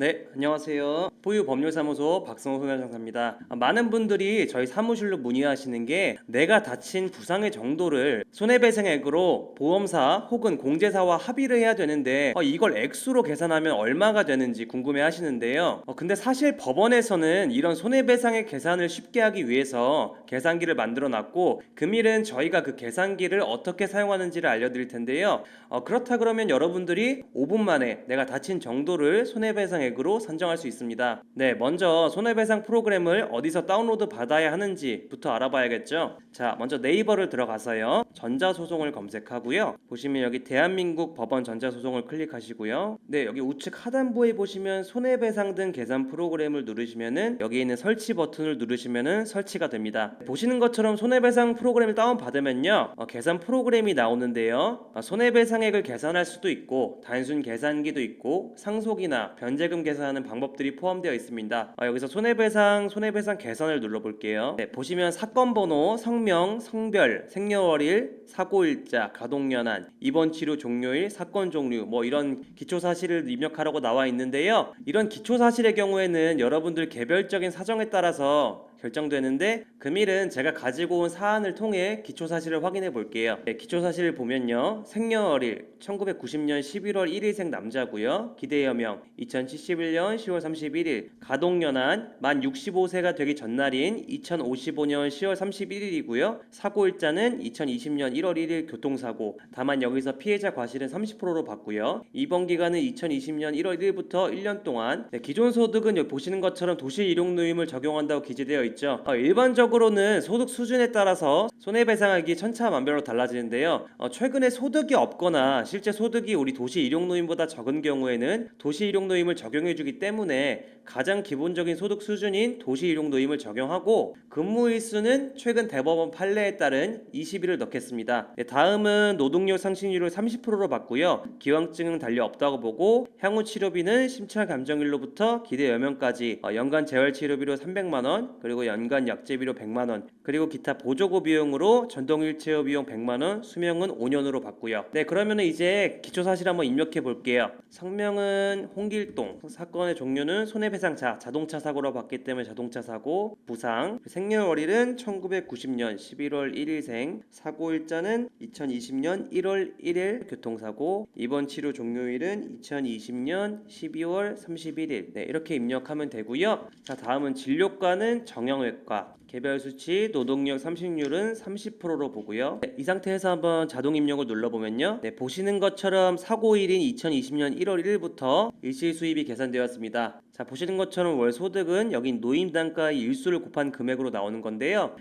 네, 안녕하세요. 포유법률사무소 박성호 소장입니다. 많은 분들이 저희 사무실로 문의하시는 게 내가 다친 부상의 정도를 손해배상액으로 보험사 혹은 공제사와 합의를 해야 되는데 이걸 액수로 계산하면 얼마가 되는지 궁금해 하시는데요. 근데 사실 법원에서는 이런 손해배상액 계산을 쉽게 하기 위해서 계산기를 만들어 놨고 금일은 저희가 그 계산기를 어떻게 사용하는지를 알려드릴 텐데요. 그렇다 그러면 여러분들이 5분 만에 내가 다친 정도를 손해배상액으로 산정할 수 있습니다. 네, 먼저 손해배상 프로그램을 어디서 다운로드 받아야 하는지부터 알아봐야겠죠. 자, 먼저 네이버를 들어가서요. 전자소송을 검색하고요. 보시면 여기 대한민국 법원 전자소송을 클릭하시고요. 네, 여기 우측 하단부에 보시면 손해배상 등 계산 프로그램을 누르시면은 여기 있는 설치 버튼을 누르시면은 설치가 됩니다. 보시는 것처럼 손해배상 프로그램을 다운받으면요. 계산 프로그램이 나오는데요. 손해배상액을 계산할 수도 있고 단순 계산기도 있고 상속이나 변제금 계산하는 방법들이 포함되어 있습니다. 여기서 손해배상 계산을 눌러볼게요. 네, 보시면 사건 번호, 성명, 성별, 생년월일, 사고일자, 가동연한, 입원 치료 종료일, 사건 종류 뭐 이런 기초사실을 입력하라고 나와 있는데요. 이런 기초사실의 경우에는 여러분들 개별적인 사정에 따라서 결정되는데 금일은 제가 가지고 온 사안을 통해 기초사실을 확인해 볼게요. 네, 기초사실을 보면요. 생년월일 1990년 11월 1일생 남자고요. 기대여명 2071년 10월 31일, 가동연한 만 65세가 되기 전날인 2055년 10월 31일이고요. 사고일자는 2020년 1월 1일 교통사고. 다만 여기서 피해자 과실은 30%로 봤고요. 입원 기간은 2020년 1월 1일부터 1년 동안. 네, 기존 소득은 여기 보시는 것처럼 도시일용노임을 적용한다고 기재되어 있죠. 일반적으로는 소득 수준에 따라서 손해배상액이 천차만별로 달라지는데요. 최근에 소득이 없거나 실제 소득이 우리 도시일용노임보다 적은 경우에는 도시일용노임을 적용해주기 때문에 가장 기본적인 소득 수준인 도시일용노임을 적용하고 근무일수는 최근 대법원 판례에 따른 20일을 넣겠습니다. 네, 다음은 노동력 상실률을 30%로 봤고요. 기왕증은 달려 없다고 보고 향후 치료비는 심찰감정일로부터 기대여명까지 연간 재활치료비로 300만원 그리고 연간 약제비로 100만원 그리고 기타 보조고 비용으로 전동휠체어 비용 100만원 수명은 5년으로 봤고요. 네, 그러면 이제 기초사실 한번 입력해 볼게요. 성명은 홍길동, 사건의 종류는 손해배상자, 자동차 사고로 봤기 때문에 자동차 사고, 부상, 생년월일은 1990년 11월 1일생, 사고일자는 2020년 1월 1일 교통사고, 입원 치료 종료일은 2020년 12월 31일. 네, 이렇게 입력하면 되고요. 자, 다음은 진료과는 정형외과, 개별 수치, 노동력 상실률은 30%로 보고요. 네, 이 상태에서 한번 자동 입력을 눌러보면요. 네, 보시는 것처럼 사고일인 2020년 1월 1일부터 일시 수입이 계산되었습니다. 자, 보시는 것처럼 월 소득은 여기 노임 단가의 일수를 곱한 금액으로 나오는 건데요.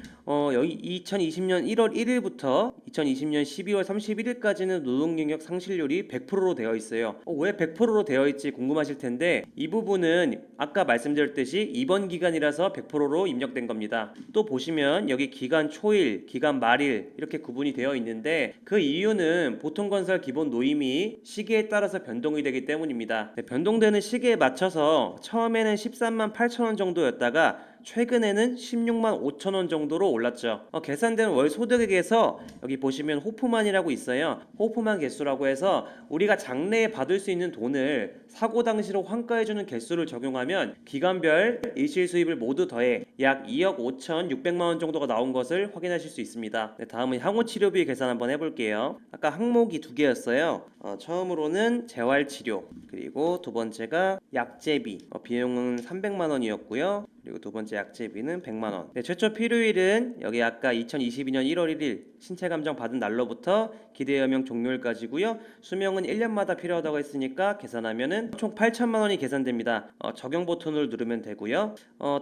여기 2020년 1월 1일부터 2020년 12월 31일까지는 노동능력 상실률이 100%로 되어 있어요. 왜 100%로 되어 있지 궁금하실 텐데 이 부분은 아까 말씀드렸듯이 입원 기간이라서 100%로 입력된 겁니다. 또 보시면 여기 기간 초일, 기간 말일 이렇게 구분이 되어 있는데 그 이유는 보통건설 기본 노임이 시기에 따라서 변동이 되기 때문입니다. 네, 변동되는 시기에 맞춰서 처음에는 13만 8천 원 정도였다가 최근에는 16만 5천 원 정도로 올랐죠. 계산된 월 소득액에서 여기 보시면 호프만이라고 있어요. 호프만 개수라고 해서 우리가 장래에 받을 수 있는 돈을 사고 당시로 환가해주는 개수를 적용하면 기간별 일실 수입을 모두 더해 약 2억 5천 6백만 원 정도가 나온 것을 확인하실 수 있습니다. 네, 다음은 향후 치료비 계산 한번 해볼게요. 아까 항목이 두 개였어요. 처음으로는 재활치료 그리고 두 번째가 약제비 비용은 300만 원이었고요. 그리고 두 번째 약제비는 100만 원. 네, 최초 필요일은 여기 아까 2022년 1월 1일 신체 감정 받은 날로부터 기대여명 종료일까지고요. 수명은 1년마다 필요하다고 했으니까 계산하면은 총 8천만 원이 계산됩니다. 적용 버튼을 누르면 되고요.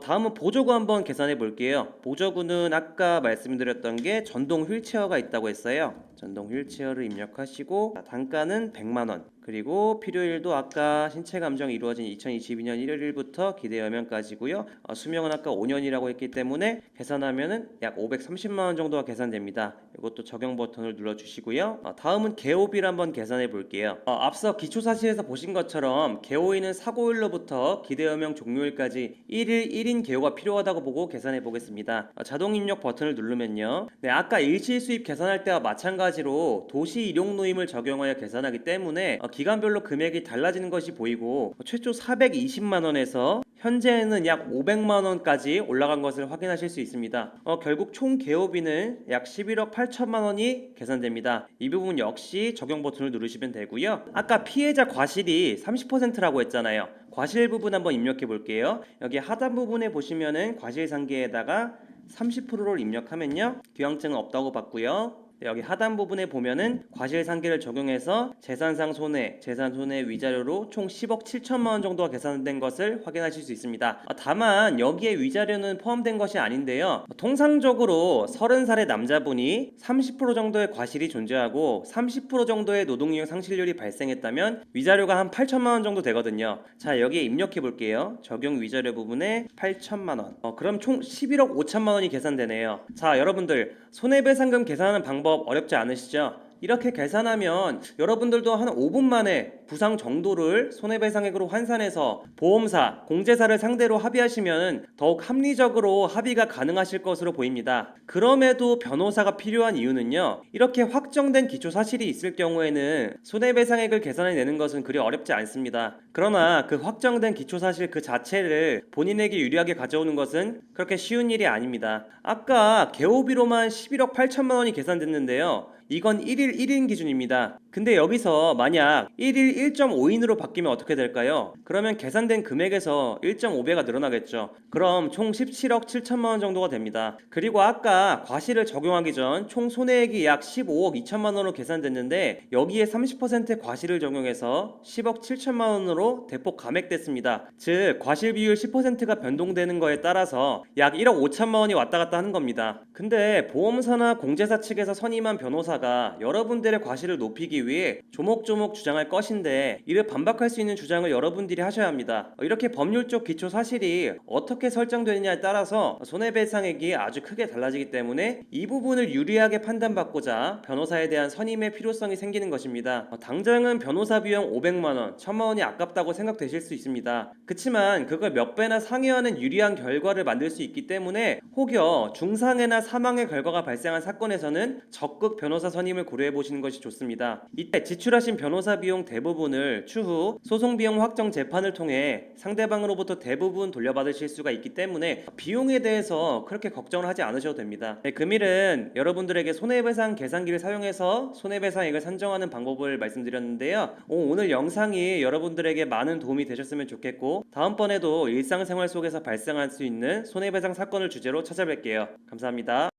다음은 보조구 한번 계산해 볼게요. 보조구는 아까 말씀드렸던 게 전동 휠체어가 있다고 했어요. 전동 휠체어를 입력하시고 단가는 100만 원. 그리고 필요일도 아까 신체 감정이 이루어진 2022년 1월 1일부터 기대여명까지고요. 수명은 아까 5년이라고 했기 때문에 계산하면은 약 530만 원 정도가 계산됩니다. 이것도 적용 버튼을 눌러주시고요. 다음은 개호비를 한번 계산해 볼게요. 앞서 기초사실에서 보신 것처럼 개호일은 사고일로부터 기대여명 종료일까지 1일 1인 개호가 필요하다고 보고 계산해 보겠습니다. 자동 입력 버튼을 누르면요. 네, 아까 일시 수입 계산할 때와 마찬가지로 도시 일용 노임을 적용하여 계산하기 때문에 기간별로 금액이 달라지는 것이 보이고 최초 420만 원에서 현재는 약 500만 원까지 올라간 것을 확인하실 수 있습니다. 결국 총 개요비는 약 11억 8천만 원이 계산됩니다. 이 부분 역시 적용 버튼을 누르시면 되고요. 아까 피해자 과실이 30%라고 했잖아요. 과실 부분 한번 입력해 볼게요. 여기 하단 부분에 보시면은 과실상계에다가 30%를 입력하면요, 교양증은 없다고 봤고요. 여기 하단 부분에 보면은 과실상계를 적용해서 재산상 손해, 재산 손해 위자료로 총 10억 7천만 원 정도가 계산된 것을 확인하실 수 있습니다. 다만 여기에 위자료는 포함된 것이 아닌데요. 통상적으로 30살의 남자분이 30% 정도의 과실이 존재하고 30% 정도의 노동력 상실률이 발생했다면 위자료가 한 8천만 원 정도 되거든요. 자, 여기에 입력해 볼게요. 적용 위자료 부분에 8천만 원. 그럼 총 11억 5천만 원이 계산되네요. 자, 여러분들 손해배상금 계산하는 방법 어렵지 않으시죠? 이렇게 계산하면 여러분들도 한 5분 만에 부상 정도를 손해배상액으로 환산해서 보험사, 공제사를 상대로 합의하시면 더욱 합리적으로 합의가 가능하실 것으로 보입니다. 그럼에도 변호사가 필요한 이유는요, 이렇게 확정된 기초 사실이 있을 경우에는 손해배상액을 계산해내는 것은 그리 어렵지 않습니다. 그러나 그 확정된 기초 사실 그 자체를 본인에게 유리하게 가져오는 것은 그렇게 쉬운 일이 아닙니다. 아까 개호비로만 11억 8천만 원이 계산됐는데요, 이건 1일 1인 기준입니다. 근데 여기서 만약 1일 1.5인으로 바뀌면 어떻게 될까요? 그러면 계산된 금액에서 1.5배가 늘어나겠죠. 그럼 총 17억 7천만 원 정도가 됩니다. 그리고 아까 과실을 적용하기 전 총 손해액이 약 15억 2천만 원으로 계산됐는데 여기에 30%의 과실을 적용해서 10억 7천만 원으로 대폭 감액됐습니다. 즉 과실 비율 10%가 변동되는 거에 따라서 약 1억 5천만 원이 왔다 갔다 하는 겁니다. 근데 보험사나 공제사 측에서 선임한 변호사가 여러분들의 과실을 높이기 위해 조목조목 주장할 것인데 이를 반박할 수 있는 주장을 여러분들이 하셔야 합니다. 이렇게 법률적 기초 사실이 어떻게 설정되느냐에 따라서 손해배상액이 아주 크게 달라지기 때문에 이 부분을 유리하게 판단받고자 변호사에 대한 선임의 필요성이 생기는 것입니다. 당장은 변호사 비용 500만 원, 1000만 원이 아깝다고 생각되실 수 있습니다. 그치만 그걸 몇 배나 상회하는 유리한 결과를 만들 수 있기 때문에 혹여 중상해나 사망의 결과가 발생한 사건에서는 적극 변호사 선임을 고려해 보시는 것이 좋습니다. 이때 지출하신 변호사 비용 대부분을 추후 소송 비용 확정 재판을 통해 상대방으로부터 대부분 돌려받으실 수가 있기 때문에 비용에 대해서 그렇게 걱정을 하지 않으셔도 됩니다. 금일은 여러분들에게 손해배상 계산기를 사용해서 손해배상액을 산정하는 방법을 말씀드렸는데요. 오늘 영상이 여러분들에게 많은 도움이 되셨으면 좋겠고 다음번에도 일상생활 속에서 발생할 수 있는 손해배상 사건을 주제로 찾아뵐게요. 감사합니다.